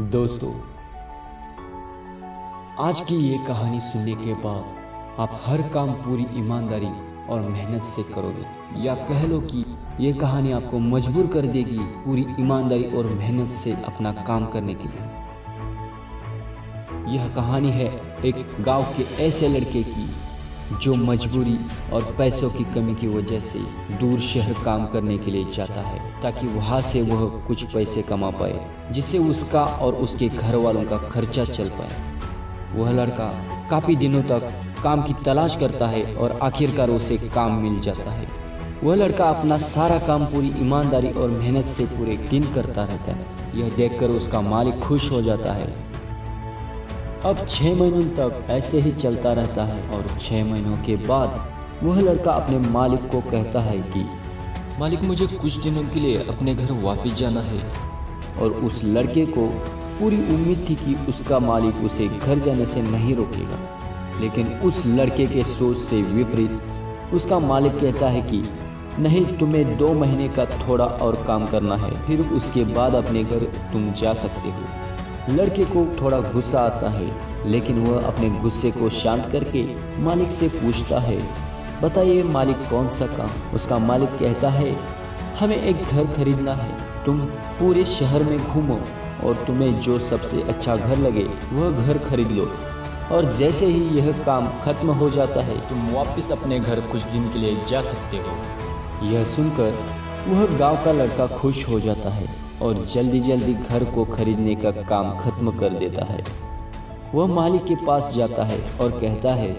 दोस्तों, आज की ये कहानी सुनने के बाद आप हर काम पूरी ईमानदारी और मेहनत से करोगे, या कह लो कि ये कहानी आपको मजबूर कर देगी पूरी ईमानदारी और मेहनत से अपना काम करने के लिए। यह कहानी है एक गांव के ऐसे लड़के की जो मजबूरी और पैसों की कमी की वजह से दूर शहर काम करने के लिए जाता है, ताकि वहाँ से वह कुछ पैसे कमा पाए जिससे उसका और उसके घर वालों का खर्चा चल पाए। वह लड़का काफ़ी दिनों तक काम की तलाश करता है और आखिरकार उसे काम मिल जाता है। वह लड़का अपना सारा काम पूरी ईमानदारी और मेहनत से पूरे दिन करता रहता है। यह देखकर उसका मालिक खुश हो जाता है। अब 6 महीनों तक ऐसे ही चलता रहता है और 6 महीनों के बाद वह लड़का अपने मालिक को कहता है कि मालिक, मुझे कुछ दिनों के लिए अपने घर वापस जाना है। और उस लड़के को पूरी उम्मीद थी कि उसका मालिक उसे घर जाने से नहीं रोकेगा, लेकिन उस लड़के के सोच से विपरीत उसका मालिक कहता है कि नहीं, तुम्हें 2 महीने का थोड़ा और काम करना है, फिर उसके बाद अपने घर तुम जा सकते हो। लड़के को थोड़ा गुस्सा आता है, लेकिन वह अपने गुस्से को शांत करके मालिक से पूछता है, बताइए मालिक, कौन सा काम? उसका मालिक कहता है, हमें एक घर खरीदना है। तुम पूरे शहर में घूमो और तुम्हें जो सबसे अच्छा घर लगे वह घर खरीद लो, और जैसे ही यह काम खत्म हो जाता है तुम वापस अपने घर कुछ दिन के लिए जा सकते हो। यह सुनकर वह गांव का लड़का खुश हो जाता है और जल्दी जल्दी घर को खरीदने का काम खत्म कर देता है। वह मालिक के पास जाता है और कहता है,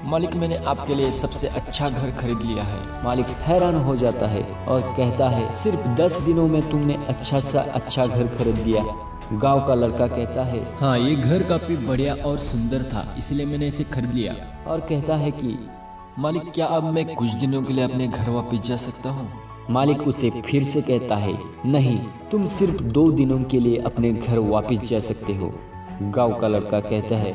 मालिक, मैंने आपके लिए सबसे अच्छा घर खरीद लिया है। मालिक हैरान हो जाता है और कहता है, सिर्फ 10 दिनों में तुमने अच्छा सा अच्छा घर खरीद दिया। गांव का लड़का कहता है, हाँ, ये घर काफी बढ़िया और सुंदर था, इसलिए मैंने इसे खरीद लिया। और कहता है कि मालिक, क्या अब मैं कुछ दिनों के लिए अपने घर वापस जा सकता हूँ? मालिक उसे फिर से कहता है, नहीं, तुम सिर्फ 2 दिनों के लिए अपने घर वापस जा सकते हो। गांव का लड़का कहता है,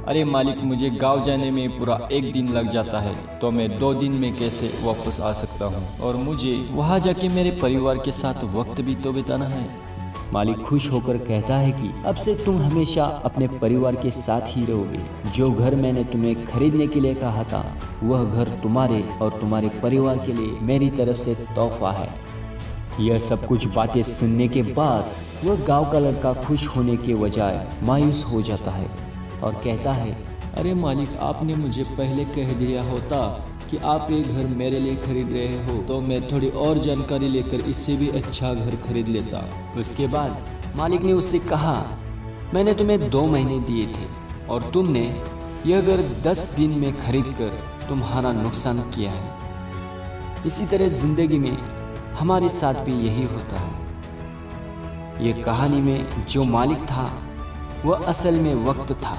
अरे मालिक, मुझे गांव जाने में पूरा 1 दिन लग जाता है, तो मैं 2 दिन में कैसे वापस आ सकता हूँ? और मुझे वहाँ जाके मेरे परिवार के साथ वक्त भी तो बिताना है। मालिक खुश होकर कहता है कि अब से तुम हमेशा अपने परिवार के साथ ही रहोगे। जो घर मैंने तुम्हें खरीदने के लिए कहा था, वह घर तुम्हारे और तुम्हारे परिवार के लिए मेरी तरफ से तोहफा है। यह सब कुछ बातें सुनने के बाद वह गांव का लड़का खुश होने के बजाय मायूस हो जाता है और कहता है, अरे मालिक, आपने मुझे पहले कह दिया होता कि आप ये घर मेरे लिए खरीद रहे हो, तो मैं थोड़ी और जानकारी लेकर इससे भी अच्छा घर खरीद लेता। उसके बाद मालिक ने उससे कहा, मैंने तुम्हें 2 महीने दिए थे और तुमने यह घर 10 दिन में खरीद कर तुम्हारा नुकसान किया है। इसी तरह जिंदगी में हमारे साथ भी यही होता है। ये कहानी में जो मालिक था वह असल में वक्त था,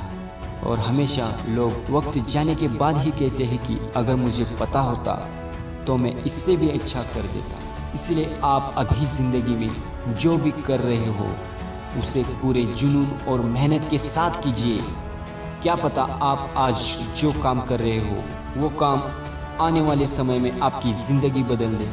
और हमेशा लोग वक्त जाने के बाद ही कहते हैं कि अगर मुझे पता होता तो मैं इससे भी अच्छा कर देता। इसलिए आप अभी ज़िंदगी में जो भी कर रहे हो उसे पूरे जुनून और मेहनत के साथ कीजिए। क्या पता आप आज जो काम कर रहे हो वो काम आने वाले समय में आपकी ज़िंदगी बदल दे।